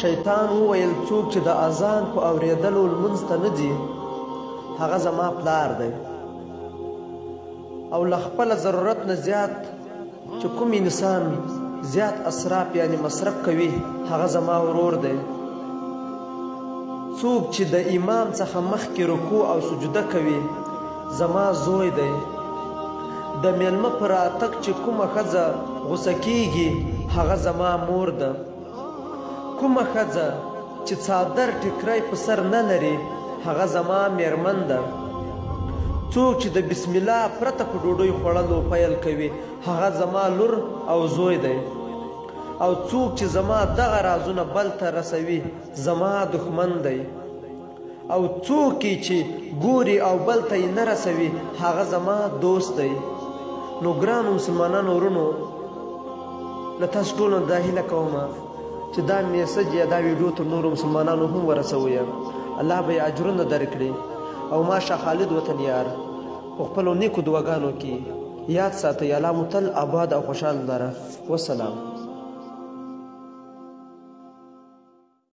شیطان وویل څوک چې د اذان په اورېدلو لمونځ ته نه ځي هغه زما پلار دی او له خپله ضرورت نه زیات چې کوم انسان زیات اسراف یعنی مصرف کوي هغه زما ورور دی څوک چې د امام څخه مخکې رکوع او سجده کوي زما زوی دی د میلمه په راتګ چې کومه ښځه غوسه کیږي هغه زما مور ده کومه ښځه چې څادر ټیکری په سر نه لري هغه زما میرمن ده څوک چې د بسم الله پرته په ډوډۍ خوړلو پیل کوي هغه زما لور او زوی دی او څوک چې زما دغه رازونه بل ته رسوي زما دښمن دی او څوک چې ګوري او بل ته یې نه رسوي هغه زما دوست دی نو ګرانو مسلمانانو ورونو له تاسو ټولو دا هیله کومه چې دا میسج یا دا ویډیو تر نورو مسلمانانو هم ورسوئ الله به یې اجرونه درکړي او ما شاه خالد وطن یار په خپلو نیکو دعاګانو کې یاد ساتئ الله مو تل آباد او خوشحال لره والسلام